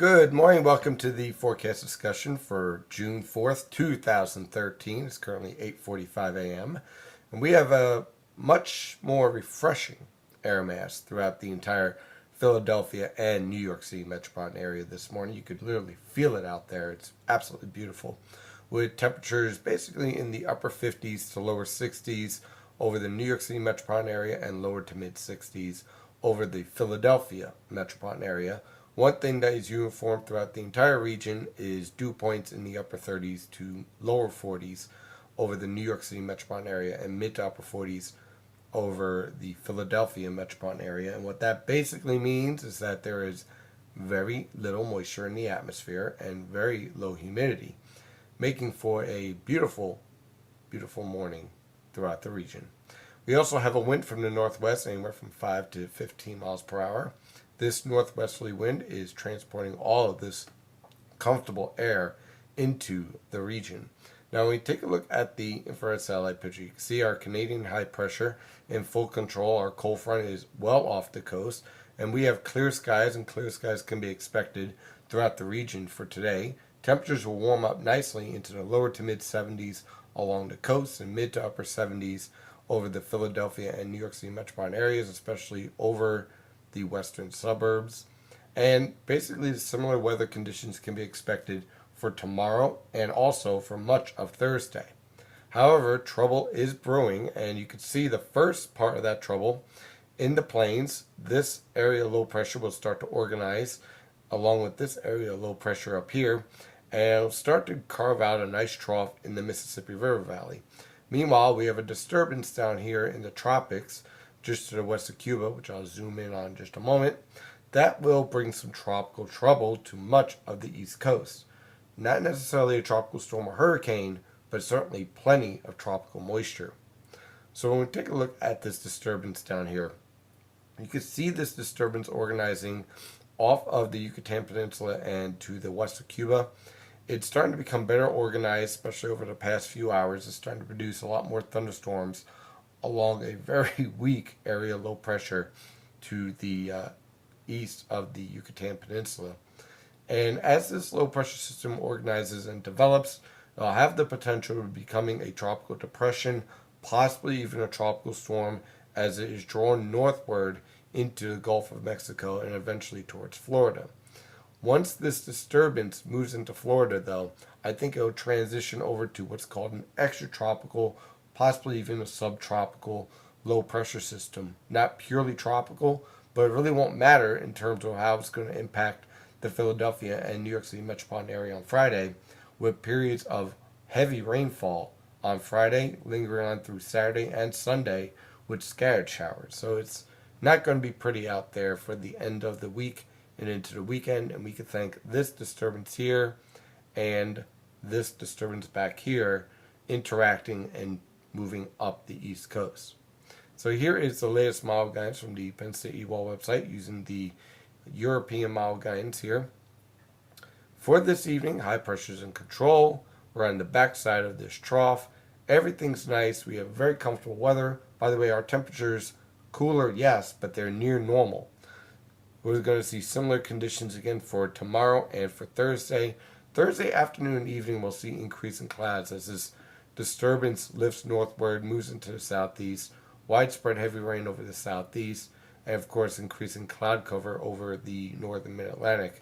Good morning. Welcome to the forecast discussion for June 4th, 2013. It's currently 8:45 a.m. And we have a much more refreshing air mass throughout the entire Philadelphia and New York City metropolitan area this morning. You could literally feel it out there. It's absolutely beautiful, with temperatures basically in the upper 50s to lower 60s over the New York City metropolitan area and lower to mid 60s over the Philadelphia metropolitan area. One thing that is uniform throughout the entire region is dew points in the upper 30s to lower 40s over the New York City metropolitan area and mid to upper 40s over the Philadelphia metropolitan area. And what that basically means is that there is very little moisture in the atmosphere and very low humidity, making for a beautiful, beautiful morning throughout the region. We also have a wind from the northwest, anywhere from 5 to 15 miles per hour. This northwesterly wind is transporting all of this comfortable air into the region. Now, when we take a look at the infrared satellite picture, you can see our Canadian high pressure in full control. Our cold front is well off the coast, and we have clear skies, and clear skies can be expected throughout the region for today. Temperatures will warm up nicely into the lower to mid 70s along the coast and mid to upper 70s over the Philadelphia and New York City metropolitan areas, especially over the western suburbs. And basically similar weather conditions can be expected for tomorrow and also for much of Thursday. However, trouble is brewing, and you can see the first part of that trouble in the plains. This area of low pressure will start to organize along with this area of low pressure up here, and it'll start to carve out a nice trough in the Mississippi River Valley. Meanwhile, we have a disturbance down here in the tropics just to the west of Cuba, which I'll zoom in on in just a moment. That will bring some tropical trouble to much of the East Coast. Not necessarily a tropical storm or hurricane, but certainly plenty of tropical moisture. So when we take a look at this disturbance down here, you can see this disturbance organizing off of the Yucatan Peninsula and to the west of Cuba. It's starting to become better organized, especially over the past few hours. It's starting to produce a lot more thunderstorms along a very weak area of low pressure to the east of the Yucatan Peninsula. And as this low pressure system organizes and develops, it'll have the potential of becoming a tropical depression, possibly even a tropical storm, as it is drawn northward into the Gulf of Mexico and eventually towards Florida. Once this disturbance moves into Florida, though, I think it'll transition over to what's called an extratropical, possibly even a subtropical low pressure system. Not purely tropical, but it really won't matter in terms of how it's going to impact the Philadelphia and New York City metropolitan area on Friday, with periods of heavy rainfall on Friday, lingering on through Saturday and Sunday with scattered showers. So it's not going to be pretty out there for the end of the week and into the weekend, and we could thank this disturbance here and this disturbance back here interacting and moving up the East Coast. So here is the latest model guidance from the Penn State EWOL website using the European model guidance here. For this evening, high pressure is in control. We're on the backside of this trough. Everything's nice. We have very comfortable weather. By the way, our temperatures cooler, yes, but they're near normal. We're going to see similar conditions again for tomorrow and for Thursday. Thursday afternoon and evening, we'll see increasing clouds as this disturbance lifts northward, moves into the southeast, widespread heavy rain over the southeast, and of course increasing cloud cover over the northern mid-Atlantic.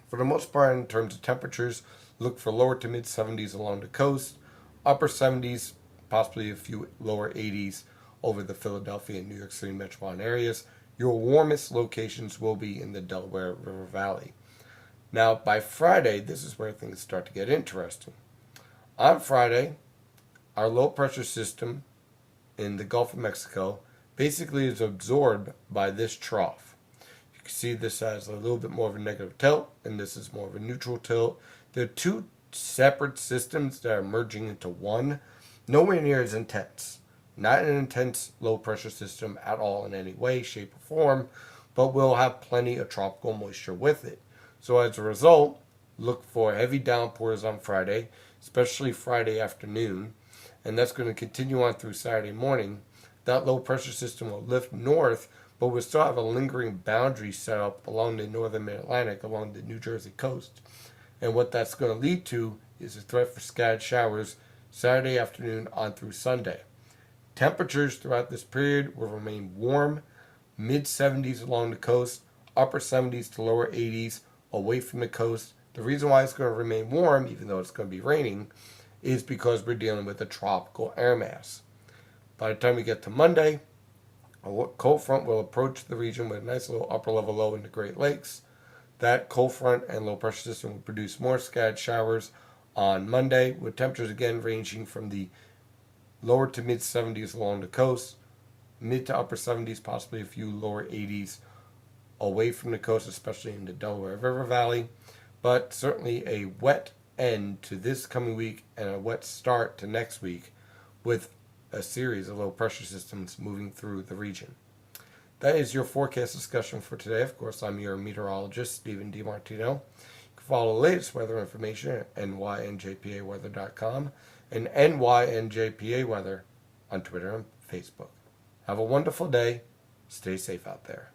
For the most part, in terms of temperatures, look for lower to mid 70s along the coast, upper 70s, possibly a few lower 80s over the Philadelphia and New York City metropolitan areas. Your warmest locations will be in the Delaware River Valley. Now, by Friday, this is where things start to get interesting. On Friday, our low pressure system in the Gulf of Mexico basically is absorbed by this trough. You can see this has a little bit more of a negative tilt, and this is more of a neutral tilt. They're two separate systems that are merging into one, nowhere near as intense. Not an intense low pressure system at all in any way, shape, or form, but will have plenty of tropical moisture with it. So as a result, look for heavy downpours on Friday, especially Friday afternoon, and that's going to continue on through Saturday morning. That low pressure system will lift north, but we'll still have a lingering boundary set up along the northern Mid-Atlantic, along the New Jersey coast. And what that's going to lead to is a threat for scattered showers Saturday afternoon on through Sunday. Temperatures throughout this period will remain warm, mid 70s along the coast, upper 70s to lower 80s away from the coast. The reason why it's going to remain warm, even though it's going to be raining, is because we're dealing with a tropical air mass. By the time we get to Monday, a cold front will approach the region with a nice little upper level low in the Great Lakes. That cold front and low pressure system will produce more scattered showers on Monday, with temperatures again ranging from the lower to mid 70s along the coast, mid to upper 70s, possibly a few lower 80s away from the coast, especially in the Delaware River Valley. But certainly a wet end to this coming week and a wet start to next week, with a series of low pressure systems moving through the region. That is your forecast discussion for today. Of course, I'm your meteorologist, Stephen DiMartino. You can follow the latest weather information at nynjpaweather.com and NYNJPA Weather on Twitter and Facebook. Have a wonderful day. Stay safe out there.